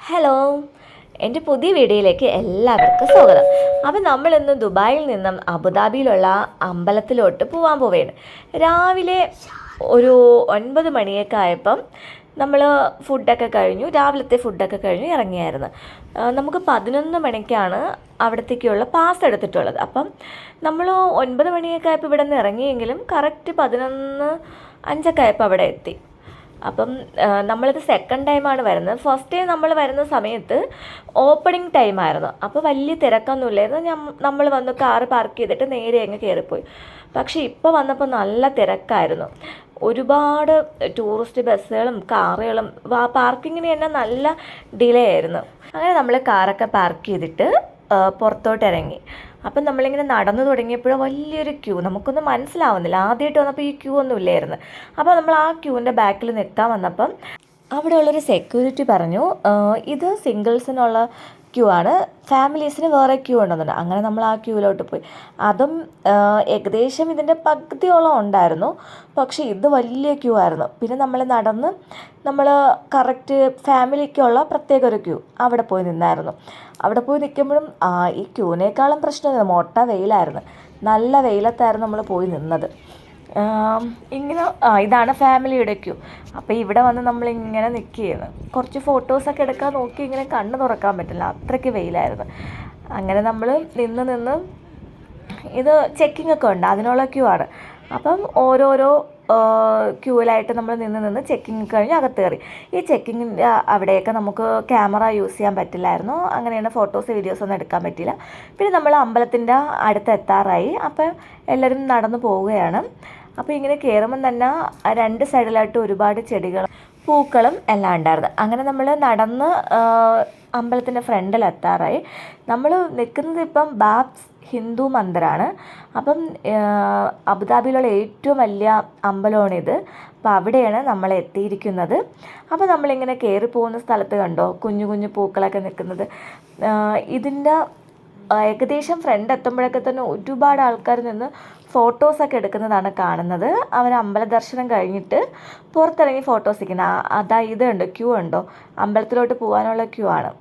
Hello, എൻ്റെ പുതിയ വീഡിയോയിലേക്ക് എല്ലാവർക്കും സ്വാഗതം. അപ്പം നമ്മളിന്ന് ദുബായിൽ നിന്നും അബുദാബിയിലുള്ള അമ്പലത്തിലോട്ട് പോകാൻ പോവുകയാണ്. രാവിലെ ഒരു 9 മണിയൊക്കെ ആയപ്പം നമ്മൾ ഫുഡൊക്കെ കഴിഞ്ഞു, രാവിലത്തെ ഫുഡൊക്കെ കഴിഞ്ഞു ഇറങ്ങിയായിരുന്നു. നമുക്ക് 11 മണിക്കാണ് അവിടത്തേക്കുള്ള പാസ് എടുത്തിട്ടുള്ളത്. അപ്പം നമ്മൾ 9 മണിയൊക്കെ ആയപ്പോൾ ഇവിടെ നിന്ന് ഇറങ്ങിയെങ്കിലും കറക്റ്റ് 11:05 ആയപ്പോൾ അവിടെ എത്തി. അപ്പം നമ്മളിത് സെക്കൻഡ് ടൈമാണ് വരുന്നത്. ഫസ്റ്റ് ടൈം നമ്മൾ വരുന്ന സമയത്ത് ഓപ്പണിംഗ് ടൈമായിരുന്നു. അപ്പോൾ വലിയ തിരക്കൊന്നുമില്ലായിരുന്നു. നമ്മൾ വന്ന് കാറ് പാർക്ക് ചെയ്തിട്ട് നേരെ അങ്ങ് കയറിപ്പോയി. പക്ഷേ ഇപ്പോൾ വന്നപ്പോൾ നല്ല തിരക്കായിരുന്നു. ഒരുപാട് ടൂറിസ്റ്റ് ബസ്സുകളും കാറുകളും പാർക്കിങ്ങിന് തന്നെ നല്ല ഡിലേ ആയിരുന്നു. അങ്ങനെ നമ്മൾ കാറൊക്കെ പാർക്ക് ചെയ്തിട്ട് പുറത്തോട്ട് ഇറങ്ങി. അപ്പം നമ്മളിങ്ങനെ നടന്നു തുടങ്ങിയപ്പോഴോ വലിയൊരു ക്യൂ, നമുക്കൊന്നും മനസ്സിലാവുന്നില്ല. ആദ്യമായിട്ട് വന്നപ്പോൾ ഈ ക്യൂ ഒന്നും ഇല്ലായിരുന്നു. അപ്പോൾ നമ്മൾ ആ ക്യൂവിൻ്റെ ബാക്കിൽ നിൽക്കാൻ വന്നപ്പം അവിടെയുള്ളൊരു സെക്യൂരിറ്റി പറഞ്ഞു, ഇത് സിംഗിൾസിനുള്ള ക്യൂ ആണ്, ഫാമിലീസിന് വേറെ ക്യൂ ഉണ്ടെന്നുണ്ട്. അങ്ങനെ നമ്മൾ ആ ക്യൂവിലോട്ട് പോയി. അതും ഏകദേശം ഇതിൻ്റെ പകുതിയോളം ഉണ്ടായിരുന്നു. പക്ഷേ ഇത് വലിയ ക്യൂ ആയിരുന്നു. പിന്നെ നമ്മൾ കറക്റ്റ് ഫാമിലിക്കുള്ള പ്രത്യേക ഒരു ക്യൂ അവിടെ പോയി നിന്നായിരുന്നു. അവിടെ പോയി നിൽക്കുമ്പോഴും ഈ ക്യൂവിനേക്കാളും പ്രശ്നം മൊട്ട വെയിലായിരുന്നു. നല്ല വെയിലത്തായിരുന്നു നമ്മൾ പോയി നിന്നത്. ഇങ്ങനെ ഇതാണ് ഫാമിലിയുടെ ക്യൂ. അപ്പോൾ ഇവിടെ വന്ന് നമ്മളിങ്ങനെ നിൽക്കുകയാണ്. കുറച്ച് ഫോട്ടോസൊക്കെ എടുക്കാൻ നോക്കി, ഇങ്ങനെ കണ്ണ് തുറക്കാൻ പറ്റില്ല, അത്രയ്ക്ക് വെയിലായിരുന്നു. അങ്ങനെ നമ്മൾ നിന്ന് ഇത് ചെക്കിംഗ് ഒക്കെ ഉണ്ട്, അതിനുള്ള ക്യൂ ആണ്. അപ്പം ഓരോരോ ക്യൂവിലായിട്ട് നമ്മൾ നിന്ന് ചെക്കിങ് കഴിഞ്ഞ് അകത്ത് കയറി. ഈ ചെക്കിങ്ങിൻ്റെ അവിടെയൊക്കെ നമുക്ക് ക്യാമറ യൂസ് ചെയ്യാൻ പറ്റില്ലായിരുന്നു. അങ്ങനെയാണ് ഫോട്ടോസ് വീഡിയോസ് ഒന്നും എടുക്കാൻ പറ്റില്ല. പിന്നെ നമ്മൾ അമ്പലത്തിൻ്റെ അടുത്ത് എത്താറായി. അപ്പം എല്ലാവരും നടന്നു പോവുകയാണ്. അപ്പോൾ ഇങ്ങനെ കയറുമ്പം തന്നെ 2 സൈഡിലായിട്ട് ഒരുപാട് ചെടികളും പൂക്കളും എല്ലാം ഉണ്ടായിരുന്നു. അങ്ങനെ നമ്മൾ നടന്ന് അമ്പലത്തിൻ്റെ ഫ്രണ്ടിലെത്താറായി. നമ്മൾ നിൽക്കുന്നത് ഇപ്പം ബാബ്സ് ഹിന്ദു മന്ദിറാണ്. അപ്പം അബുദാബിയിലുള്ള ഏറ്റവും വലിയ അമ്പലമാണിത്. അപ്പോൾ അവിടെയാണ് നമ്മൾ എത്തിയിരിക്കുന്നത്. അപ്പോൾ നമ്മളിങ്ങനെ കയറി പോകുന്ന സ്ഥലത്ത് കണ്ടോ കുഞ്ഞു കുഞ്ഞു പൂക്കളൊക്കെ നിൽക്കുന്നത്. ഇതിൻ്റെ ഏകദേശം ഫ്രണ്ട് എത്തുമ്പോഴൊക്കെ തന്നെ ഒരുപാട് ആൾക്കാർ നിന്ന് ഫോട്ടോസൊക്കെ എടുക്കുന്നതാണ് കാണുന്നത്. അവർ അമ്പല ദർശനം കഴിഞ്ഞിട്ട് പുറത്തിറങ്ങി ഫോട്ടോസ് ഇരിക്കുന്നത്. ഇതുണ്ട്, ക്യൂ ഉണ്ടോ, അമ്പലത്തിലോട്ട് പോകാനുള്ള ക്യൂ ആണ്.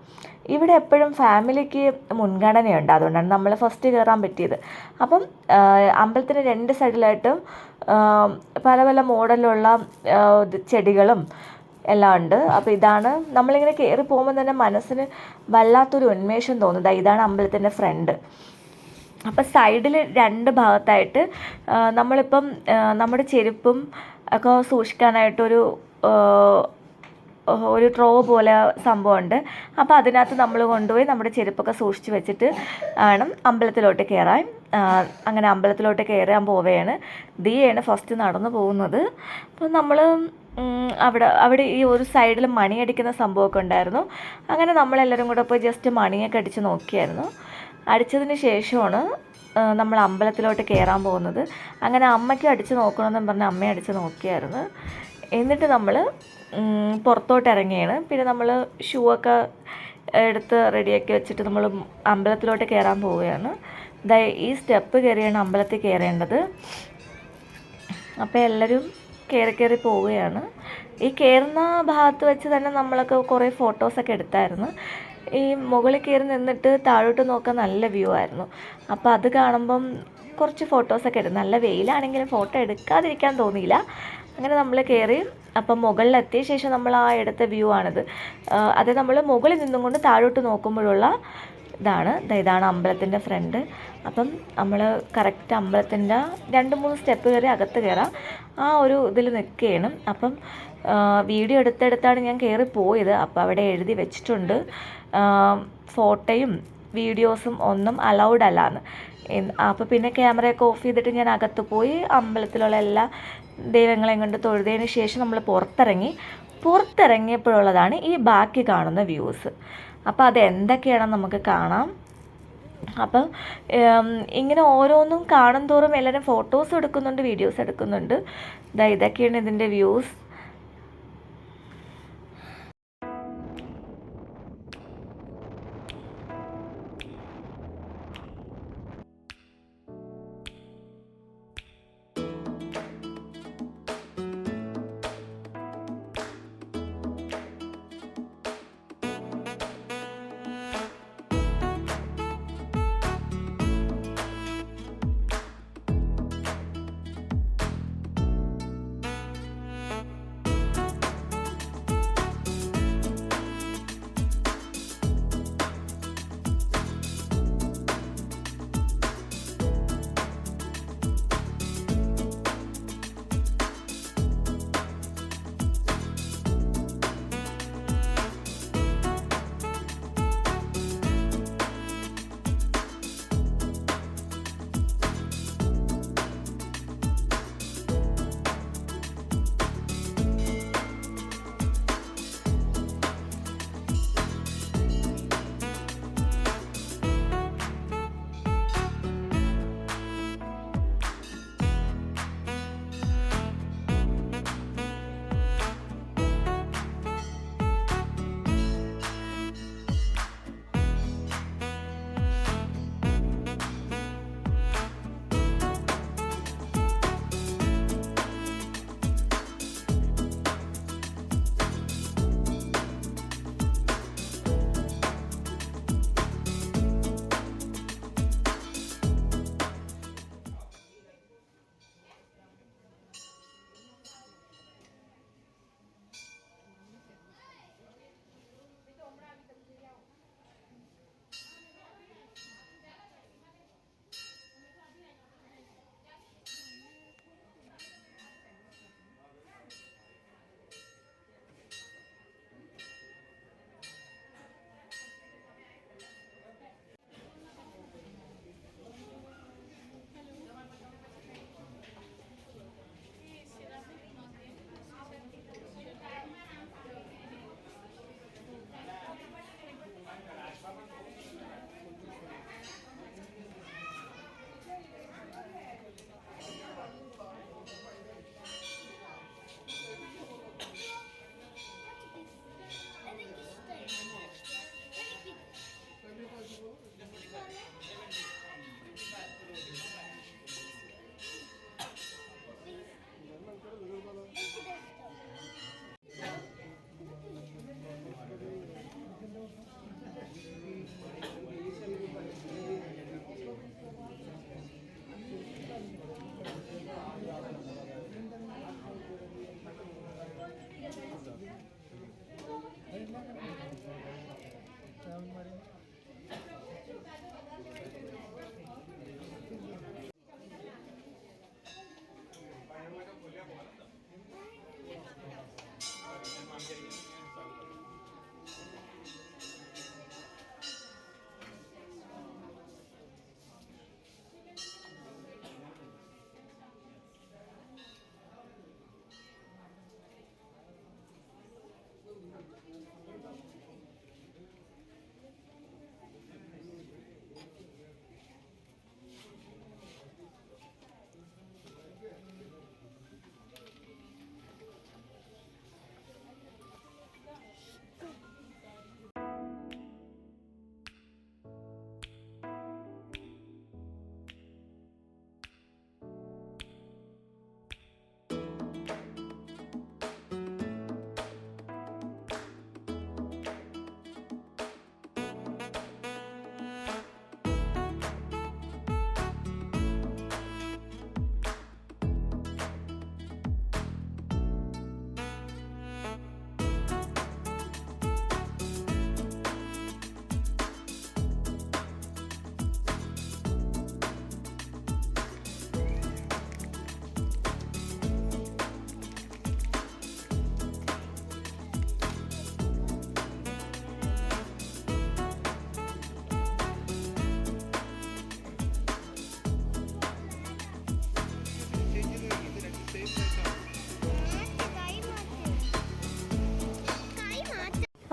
ഇവിടെ എപ്പോഴും ഫാമിലിക്ക് മുൻഗണനയുണ്ട്, അതുകൊണ്ടാണ് നമ്മൾ ഫസ്റ്റ് കയറാൻ പറ്റിയത്. അപ്പം അമ്പലത്തിന് 2 സൈഡിലായിട്ടും പല പല മോഡലുള്ള ചെടികളും എല്ലാം ഉണ്ട്. അപ്പോൾ ഇതാണ് നമ്മളിങ്ങനെ കയറി പോകുമ്പോൾ തന്നെ മനസ്സിന് വല്ലാത്തൊരു ഉന്മേഷം തോന്നുന്നത്. ഇതാണ് അമ്പലത്തിൻ്റെ ഫ്രണ്ട്. അപ്പം സൈഡിൽ 2 ഭാഗത്തായിട്ട് നമ്മളിപ്പം നമ്മുടെ ചെരുപ്പും ഒക്കെ സൂക്ഷിക്കാനായിട്ടൊരു ട്രോ പോലെ സംഭവമുണ്ട്. അപ്പോൾ അതിനകത്ത് നമ്മൾ കൊണ്ടുപോയി നമ്മുടെ ചെരുപ്പൊക്കെ സൂക്ഷിച്ച് വെച്ചിട്ട് ആണ് അമ്പലത്തിലോട്ട് കയറാൻ. അങ്ങനെ അമ്പലത്തിലോട്ട് കയറാൻ പോവുകയാണ്. ദിയാണ് ഫസ്റ്റ് നടന്നു പോകുന്നത്. അപ്പോൾ നമ്മൾ അവിടെ ഈ ഒരു സൈഡിൽ മണിയടിക്കുന്ന സംഭവമൊക്കെ ഉണ്ടായിരുന്നു. അങ്ങനെ നമ്മളെല്ലാവരും കൂടെ പോയി ജസ്റ്റ് മണിയൊക്കെ അടിച്ച് നോക്കിയായിരുന്നു. അടിച്ചതിന് ശേഷമാണ് നമ്മൾ അമ്പലത്തിലോട്ട് കയറാൻ പോകുന്നത്. അങ്ങനെ അമ്മയ്ക്ക് അടിച്ച് നോക്കണമെന്നും പറഞ്ഞ് അമ്മയെ അടിച്ച് നോക്കിയായിരുന്നു. എന്നിട്ട് നമ്മൾ പുറത്തോട്ട് ഇറങ്ങിയാണ്. പിന്നെ നമ്മൾ ഷൂ ഒക്കെ എടുത്ത് റെഡിയാക്കി വെച്ചിട്ട് നമ്മൾ അമ്പലത്തിലോട്ട് കയറാൻ പോവുകയാണ്. ഈ സ്റ്റെപ്പ് കയറിയാണ് അമ്പലത്തിൽ കയറേണ്ടത്. അപ്പോൾ എല്ലാവരും കയറി പോവുകയാണ്. ഈ കയറുന്ന ഭാഗത്ത് വെച്ച് തന്നെ നമ്മളൊക്കെ കുറേ ഫോട്ടോസൊക്കെ എടുത്തായിരുന്നു. ഈ മുകളിൽ കയറി നിന്നിട്ട് താഴോട്ട് നോക്കാൻ നല്ല വ്യൂ ആയിരുന്നു. അപ്പോൾ അത് കാണുമ്പം കുറച്ച് ഫോട്ടോസൊക്കെ എടുത്തു. നല്ല വെയിലാണെങ്കിലും ഫോട്ടോ എടുക്കാതിരിക്കാൻ തോന്നിയില്ല. അങ്ങനെ നമ്മൾ കയറി. അപ്പം മുകളിലെത്തിയ ശേഷം നമ്മൾ എടുത്ത വ്യൂ ആണിത്. അത് നമ്മൾ മുകളിൽ നിന്നും കൊണ്ട് താഴോട്ട് നോക്കുമ്പോഴുള്ള ഇതാണ് അമ്പലത്തിൻ്റെ ഫ്രണ്ട്. അപ്പം നമ്മൾ കറക്റ്റ് അമ്പലത്തിൻ്റെ 2-3 സ്റ്റെപ്പ് കയറി അകത്ത് കയറാം. ആ ഒരു ഇതിൽ നിൽക്കുകയാണ്. അപ്പം വീഡിയോ എടുത്തെടുത്താണ് ഞാൻ കയറി പോയത്. അപ്പോൾ അവിടെ എഴുതി വെച്ചിട്ടുണ്ട്, ഫോട്ടോയും വീഡിയോസും ഒന്നും അലൗഡ് അല്ലാന്ന്. അപ്പോൾ പിന്നെ ക്യാമറയൊക്കെ ഓഫ് ചെയ്തിട്ട് ഞാൻ അകത്ത് പോയി അമ്പലത്തിലുള്ള എല്ലാ ദൈവങ്ങളെയും കൊണ്ട് തൊഴുതതിന് ശേഷം നമ്മൾ പുറത്തിറങ്ങിയപ്പോഴുള്ളതാണ് ഈ ബാക്കി കാണുന്ന വ്യൂസ്. അപ്പോൾ അതെന്തൊക്കെയാണെന്ന് നമുക്ക് കാണാം. അപ്പം ഇങ്ങനെ ഓരോന്നും കാണും തോറും എല്ലാവരും ഫോട്ടോസ് എടുക്കുന്നുണ്ട്, വീഡിയോസ് എടുക്കുന്നുണ്ട്. ഇതൊക്കെയാണ് ഇതിൻ്റെ വ്യൂസ്.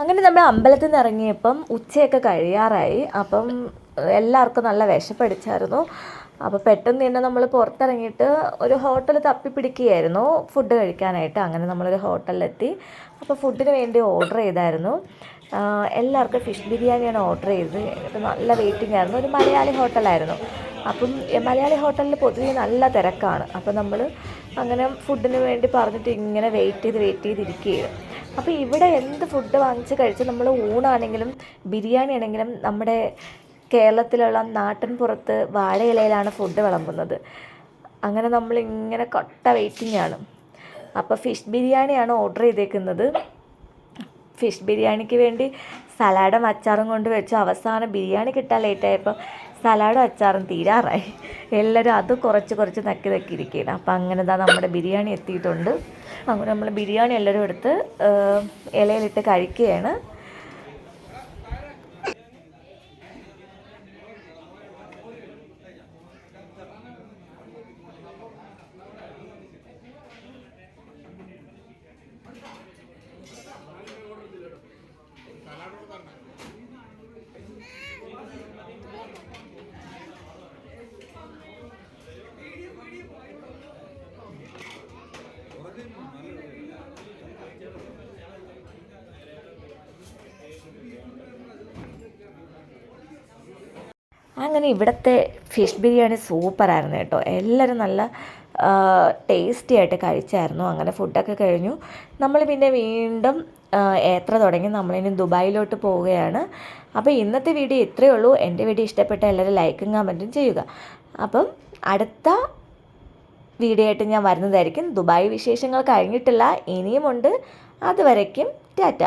അങ്ങനെ നമ്മൾ അമ്പലത്തിൽ നിന്ന് ഇറങ്ങിയപ്പം ഉച്ചയൊക്കെ കഴിയാറായി. അപ്പം എല്ലാവർക്കും നല്ല വിശപ്പടിച്ചായിരുന്നു. അപ്പോൾ പെട്ടെന്ന് തന്നെ നമ്മൾ പുറത്തിറങ്ങിയിട്ട് ഒരു ഹോട്ടൽ തപ്പിപ്പിടിക്കുകയായിരുന്നു ഫുഡ് കഴിക്കാനായിട്ട്. അങ്ങനെ നമ്മളൊരു ഹോട്ടലിലെത്തി. അപ്പോൾ ഫുഡിന് വേണ്ടി ഓർഡർ ചെയ്തായിരുന്നു. എല്ലാവർക്കും ഫിഷ് ബിരിയാണിയാണ് ഓർഡർ ചെയ്തത്. എന്നിട്ട് നല്ല വെയിറ്റിംഗ് ആയിരുന്നു. ഒരു മലയാളി ഹോട്ടലായിരുന്നു. അപ്പം മലയാളി ഹോട്ടലിൽ പൊതുവെ നല്ല തിരക്കാണ്. അപ്പം നമ്മൾ അങ്ങനെ ഫുഡിന് വേണ്ടി പറഞ്ഞിട്ട് ഇങ്ങനെ വെയിറ്റ് ചെയ്തിരിക്കുകയാണ്. അപ്പോൾ ഇവിടെ എന്ത് ഫുഡ് വാങ്ങിച്ച് കഴിച്ച് നമ്മൾ ഊണാണെങ്കിലും ബിരിയാണി ആണെങ്കിലും നമ്മുടെ കേരളത്തിലുള്ള നാട്ടിൻ പുറത്ത് വാഴയിലയിലാണ് ഫുഡ് വിളമ്പുന്നത്. അങ്ങനെ നമ്മളിങ്ങനെ കൊട്ട വെയിറ്റിംഗ് ആണ്. അപ്പോൾ ഫിഷ് ബിരിയാണിയാണ് ഓർഡർ ചെയ്തേക്കുന്നത്. ഫിഷ് ബിരിയാണിക്ക് വേണ്ടി സലാഡും അച്ചാറും കൊണ്ട് വെച്ചു. അവസാനം ബിരിയാണി കിട്ടാൻ ലേറ്റായപ്പോൾ സലാഡും അച്ചാറും തീരാറായി. എല്ലാവരും അത് കുറച്ച് നക്കിയിരിക്കുകയാണ്. അപ്പം അങ്ങനെ നമ്മുടെ ബിരിയാണി എത്തിയിട്ടുണ്ട്. അങ്ങനെ നമ്മൾ ബിരിയാണി എല്ലാവരും എടുത്ത് ഇലയിലിട്ട് കഴിക്കുകയാണ്. അങ്ങനെ ഇവിടുത്തെ ഫിഷ് ബിരിയാണി സൂപ്പറായിരുന്നു കേട്ടോ. എല്ലാവരും നല്ല ടേസ്റ്റി ആയിട്ട് കഴിച്ചായിരുന്നു. അങ്ങനെ ഫുഡൊക്കെ കഴിഞ്ഞു. നമ്മൾ പിന്നെ വീണ്ടും യാത്ര തുടങ്ങി. നമ്മളിനി ദുബായിലോട്ട് പോവുകയാണ്. അപ്പോൾ ഇന്നത്തെ വീഡിയോ ഇത്രയേ ഉള്ളൂ. എൻ്റെ വീഡിയോ ഇഷ്ടപ്പെട്ട എല്ലാവരും ലൈക്കും കമൻറ്റും ചെയ്യുക. അപ്പം അടുത്ത വീഡിയോ ആയിട്ട് ഞാൻ വരുന്നതായിരിക്കും. ദുബായ് വിശേഷങ്ങൾ കഴിഞ്ഞിട്ടില്ല, ഇനിയുമുണ്ട്. അതുവരയ്ക്കും ടാറ്റ.